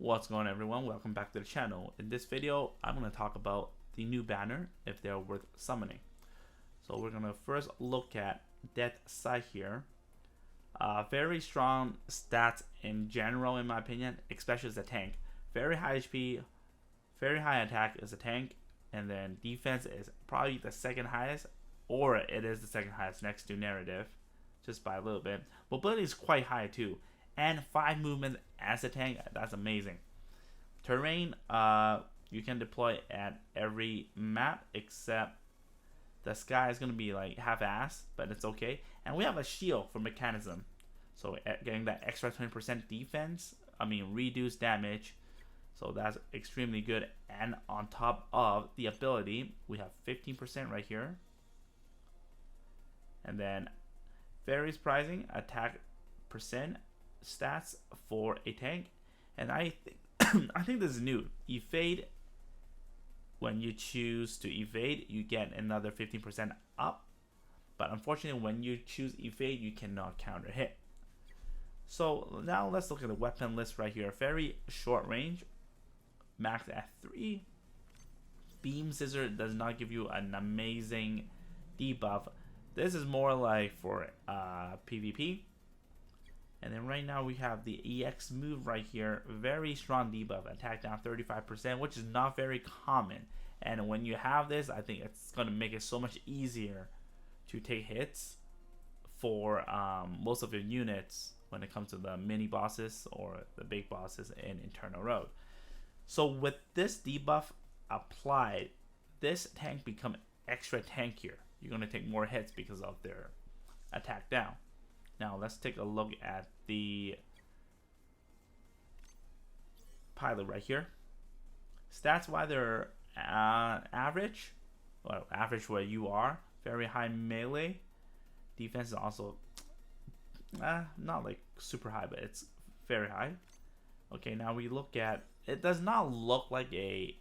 What's going on, everyone? Welcome back to the channel. In this video, I'm going to talk about the new banner, if they're worth summoning. So we're going to first look at Deathscythe here. Very strong stats in general, in my opinion, especially as a tank. Very high HP, very high attack as a tank, and then defense is probably the second highest, or it is the second highest next to narrative, just by a little bit. Mobility is quite high too, and 5 movement as a tank. That's amazing. Terrain, you can deploy at every map except the sky is going to be like half-assed, but it's okay. And we have a shield for mechanism, so getting that extra 20% defense, reduced damage, so that's extremely good. And on top of the ability, we have 15% right here, and then very surprising attack percent stats for a tank. And I think I think this is new. Evade, when you choose to evade, you get another 15% up, but unfortunately when you choose evade, you cannot counter hit. So now let's look at the weapon list right here. Very short range, max at 3. Beam scissor does not give you an amazing debuff. This is more like for PvP. And then right now we have the EX move right here. Very strong debuff, attack down 35%, which is not very common. And when you have this, I think it's going to make it so much easier to take hits for most of your units when it comes to the mini bosses or the big bosses in Internal Road. So with this debuff applied, this tank become extra tankier. You're going to take more hits because of their attack down. Now let's take a look at the pilot right here. Stats wise, they're average. Well, average where you are. Very high melee. Defense is also not like super high, but it's very high. Okay, now we look at, it does not look like a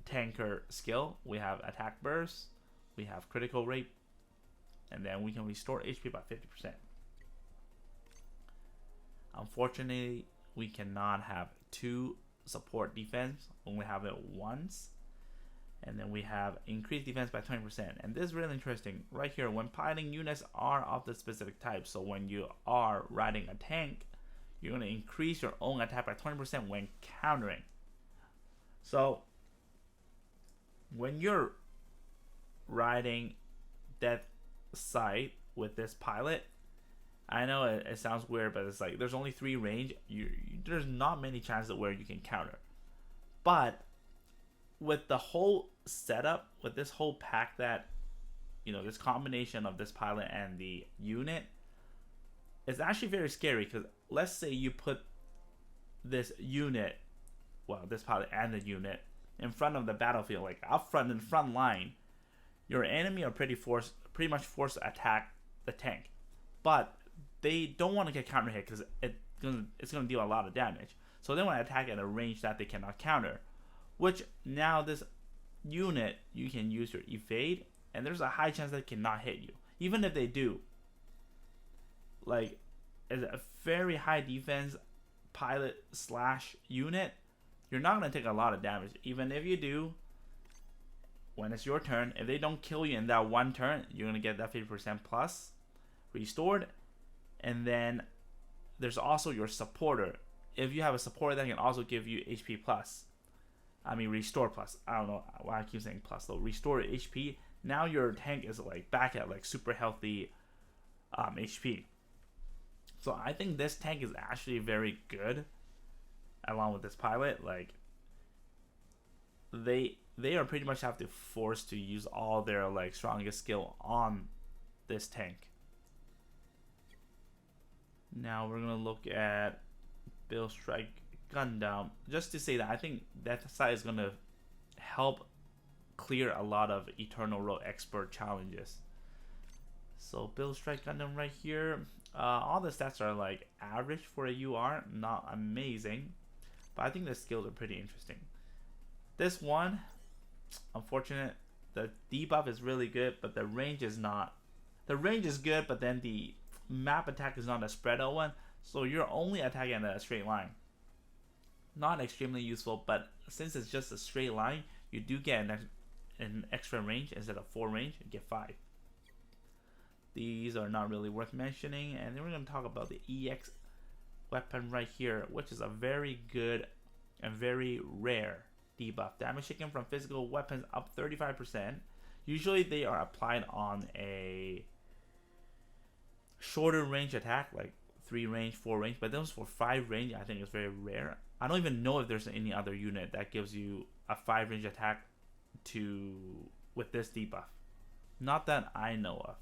tanker skill. We have attack burst, we have critical rate, and then we can restore HP by 50%. Unfortunately, we cannot have 2 support defense, only have it once. And then we have increased defense by 20%. And this is really interesting right here. When piloting units are of the specific type, so when you are riding a tank, you're going to increase your own attack by 20% when countering. So when you're riding Deathscythe with this pilot, I know it sounds weird, but it's like there's only 3 range. There's not many chances where you can counter. But with the whole setup, with this whole pack, that this combination of this pilot and the unit, it's actually very scary. Because let's say you put this unit, well, this pilot and the unit in front of the battlefield, like up front in front line, your enemy are pretty much forced to attack the tank, but they don't want to get counter hit because it's gonna deal a lot of damage. So they want to attack at a range that they cannot counter. Which now this unit, you can use your evade, and there's a high chance they cannot hit you. Even if they do, like, as a very high defense pilot slash unit, you're not gonna take a lot of damage. Even if you do, when it's your turn, if they don't kill you in that one turn, you're going to get that 50% plus restored. And then there's also your supporter. If you have a supporter, that can also give you HP plus. Restore plus. I don't know why I keep saying plus though. Restore HP. Now your tank is like back at like super healthy HP. So I think this tank is actually very good along with this pilot. Like, they are pretty much have to force to use all their like strongest skill on this tank. Now we're gonna look at Build Strike Gundam. Just to say that I think Deathscythe is gonna help clear a lot of Eternal Road expert challenges. So Build Strike Gundam right here. All the stats are like average for a UR, not amazing, but I think the skills are pretty interesting. This one, unfortunate, the debuff is really good, but the range is not. The range is good, but then the map attack is not a spread out one, so you're only attacking at a straight line. Not extremely useful, but since it's just a straight line, you do get an extra range. Instead of 4 range, you get 5. These are not really worth mentioning. And then we're going to talk about the EX weapon right here, which is a very good and very rare debuff. Damage taken from physical weapons up 35%. Usually they are applied on a shorter range attack, like 3 range, 4 range, but those for 5 range I think is very rare. I don't even know if there's any other unit that gives you a 5 range attack with this debuff. Not that I know of.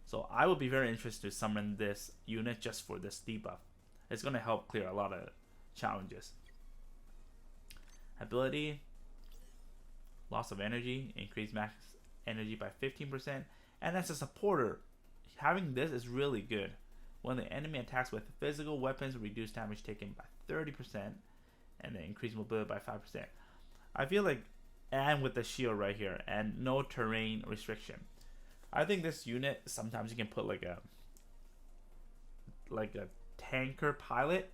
So I would be very interested to summon this unit just for this debuff. It's going to help clear a lot of challenges. Ability, loss of energy, increase max energy by 15%. And as a supporter, having this is really good. When the enemy attacks with physical weapons, reduce damage taken by 30%, and then increase mobility by 5%. I feel like, and with the shield right here, and no terrain restriction. I think this unit, sometimes you can put like a tanker pilot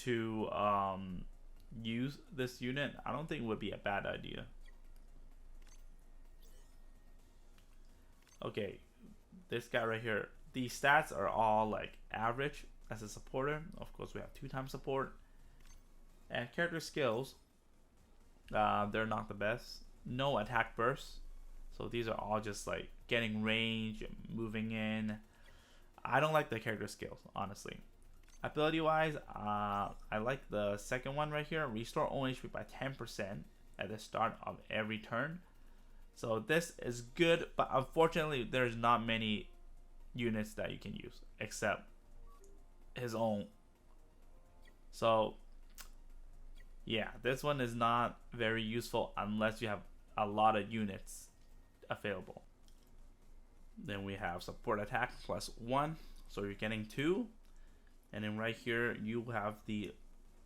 to use this unit. I don't think it would be a bad idea. Okay, this guy right here, the stats are all like average as a supporter. Of course, we have 2x support. And character skills, they're not the best. No attack bursts. So these are all just like getting range, moving in. I don't like the character skills, honestly. Ability wise, I like the second one right here. Restore all HP by 10% at the start of every turn. So this is good, but unfortunately there's not many units that you can use except his own. So yeah, this one is not very useful unless you have a lot of units available. Then we have support attack +1, so you're getting 2. And then right here you have the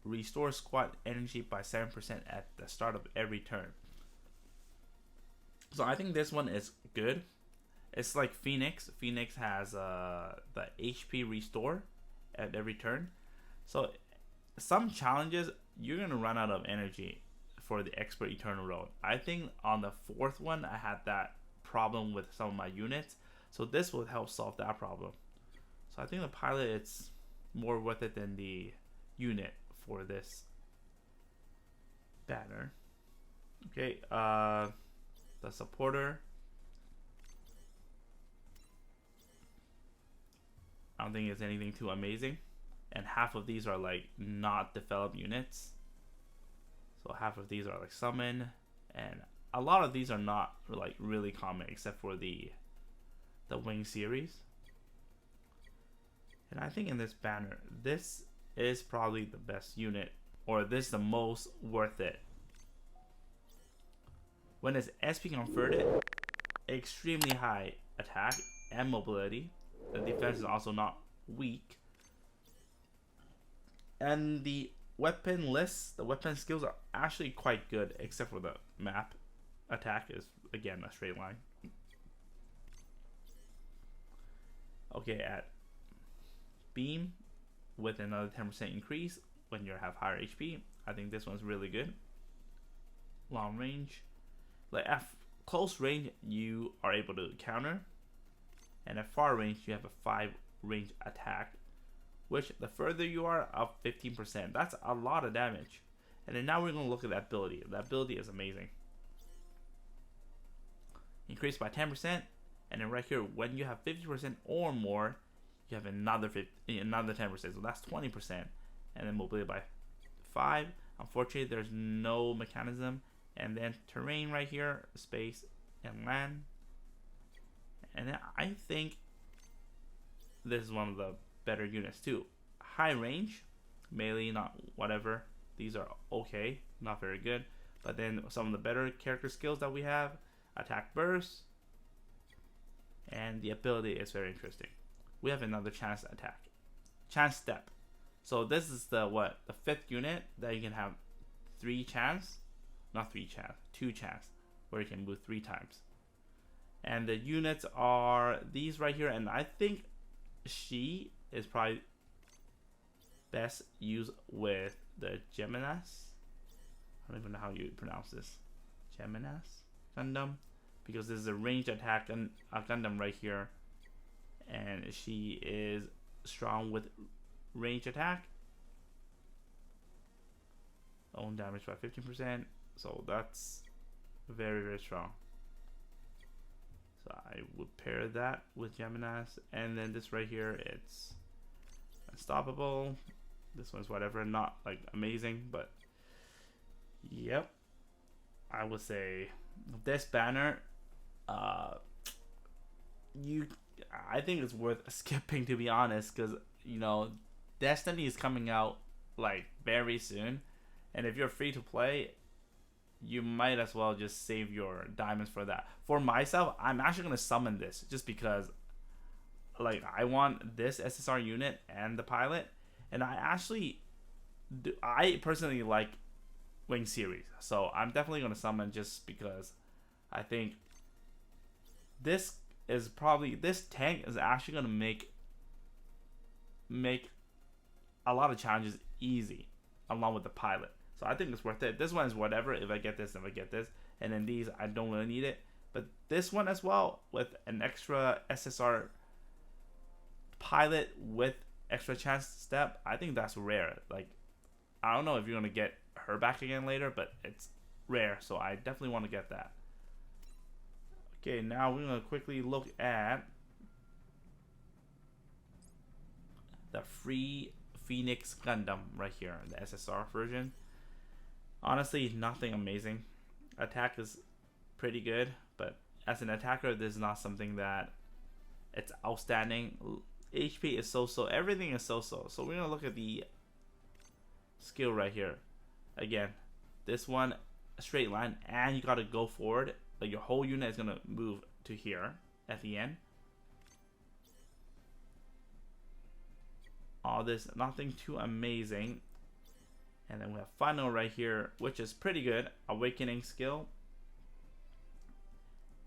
restore squad energy by 7% at the start of every turn. So I think this one is good. It's like Phoenix. Phoenix has the HP restore at every turn. So some challenges you're gonna run out of energy for the expert eternal road. I think on the 4th one I had that problem with some of my units, so this will help solve that problem. So I think the pilot, it's more worth it than the unit for this banner. Okay, the supporter, I don't think it's anything too amazing, and half of these are like not developed units. So half of these are like summon, and a lot of these are not like really common except for the wing series. And I think in this banner, this is probably the best unit, or this is the most worth it. When it's SP converted, extremely high attack and mobility. The defense is also not weak. And the weapon lists, the weapon skills are actually quite good, except for the map. Attack is, again, a straight line. Okay, at beam, with another 10% increase when you have higher HP, I think this one's really good. Long range, like at close range you are able to counter, and at far range you have a 5 range attack, which the further you are, up 15%. That's a lot of damage. And then now we're going to look at that ability. That ability is amazing. Increased by 10%, and then right here, when you have 50% or more, you have another 10%, so that's 20%, and then mobility by 5. Unfortunately, there's no mechanism. And then terrain right here, space and land. And then I think this is one of the better units too. High range, melee, not whatever. These are okay, not very good. But then some of the better character skills that we have, attack burst, and the ability is very interesting. We have another chance attack, chance step. So this is the 5th unit that you can have 2 chance, where you can move 3 times. And the units are these right here, and I think she is probably best used with the Geminas. I don't even know how you pronounce this. Geminas Gundam, because this is a ranged attack and a Gundam right here, and she is strong with range attack. Own damage by 15%, so that's very, very strong. So I would pair that with Geminas, and then this right here, it's unstoppable. This one's whatever, not like amazing, but yep. I would say this banner, I think it's worth skipping, to be honest, because you know Destiny is coming out like very soon, and if you're free to play, you might as well just save your diamonds for that. For myself, I'm actually gonna summon this just because, like, I want this SSR unit and the pilot, and I personally like Wing series, so I'm definitely gonna summon just because I think this tank is actually gonna make a lot of challenges easy along with the pilot. So I think it's worth it. This one is whatever. If I get this, and then these I don't really need it. But this one as well, with an extra SSR pilot with extra chance step, I think that's rare. Like, I don't know if you're gonna get her back again later, but it's rare, so I definitely want to get that. Okay, now we're gonna quickly look at the free Phoenix Gundam right here, the SSR version. Honestly, nothing amazing. Attack is pretty good, but as an attacker, this is not something that it's outstanding. HP is so-so. Everything is so-so. So we're gonna look at the skill right here. Again, this one, a straight line, and you gotta go forward. Like, your whole unit is gonna move to here at the end. All this, nothing too amazing. And then we have final right here, which is pretty good. Awakening skill.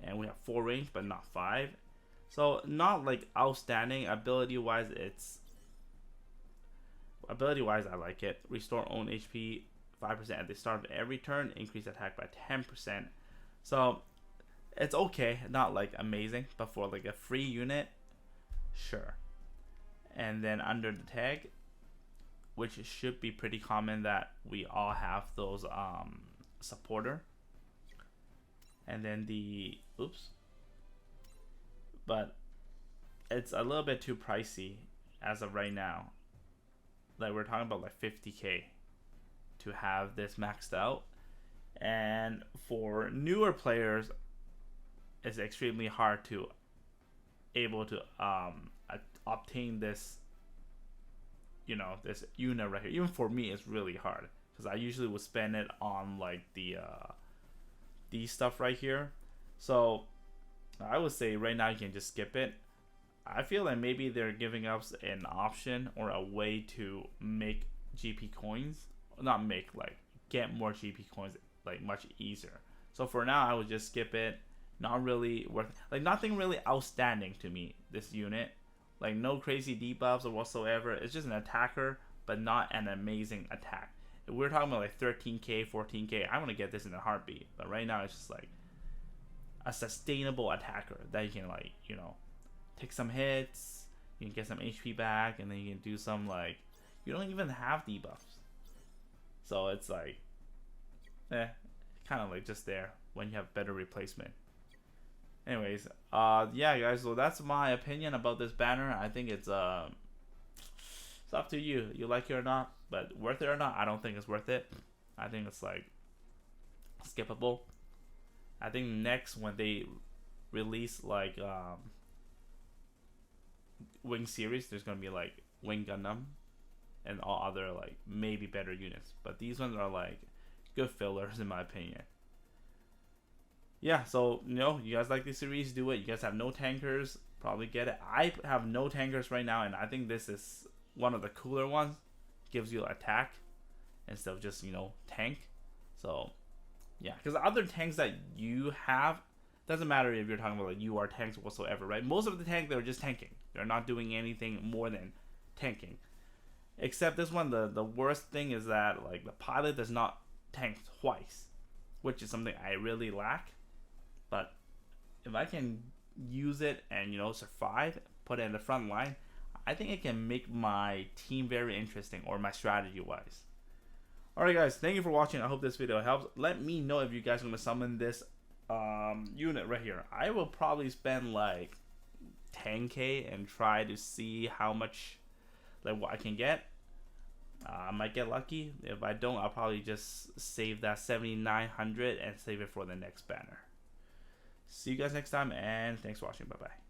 And we have 4 range, but not 5. So not like outstanding. Ability wise, I like it. Restore own HP 5% at the start of every turn. Increase attack by 10%. So it's okay, not like amazing, but for like a free unit, sure. And then under the tag, which should be pretty common that we all have those supporter. And then the but it's a little bit too pricey as of right now. Like, we're talking about like 50k to have this maxed out, and for newer players, it's extremely hard to able to obtain this, you know, this unit right here. Even for me, it's really hard because I usually would spend it on like the these stuff right here. So I would say right now you can just skip it. I feel like maybe they're giving us an option or a way to make GP coins, not make, like, get more GP coins like much easier. So for now, I would just skip it. Not really worth, like, nothing really outstanding to me, this unit. Like, no crazy debuffs or whatsoever. It's just an attacker, but not an amazing attack. If we're talking about like 13k, 14k, I want to get this in a heartbeat. But right now, it's just like a sustainable attacker that you can, like, you know, take some hits, you can get some HP back, and then you can do some, like, you don't even have debuffs. So it's like, kind of like just there when you have better replacement. Anyways, yeah, guys, so that's my opinion about this banner. I think it's up to you. You like it or not, but worth it or not, I don't think it's worth it. I think it's like skippable. I think next, when they release like Wing series, there's gonna be like Wing Gundam and all other like maybe better units, but these ones are like good fillers in my opinion. Yeah, so, you know, you guys like this series, do it. You guys have no tankers, probably get it. I have no tankers right now, and I think this is one of the cooler ones. Gives you attack instead of just, you know, tank. So yeah, because other tanks that you have, doesn't matter if you're talking about like UR tanks whatsoever, right? Most of the tanks, they're just tanking. They're not doing anything more than tanking. Except this one, the worst thing is that like the pilot does not tank twice, which is something I really lack. But if I can use it and, you know, survive, put it in the front line, I think it can make my team very interesting, or my strategy wise. Alright guys, thank you for watching. I hope this video helps. Let me know if you guys are going to summon this unit right here. I will probably spend like 10k and try to see how much, like what I can get. I might get lucky. If I don't, I'll probably just save that 7,900 and save it for the next banner. See you guys next time, and thanks for watching. Bye bye.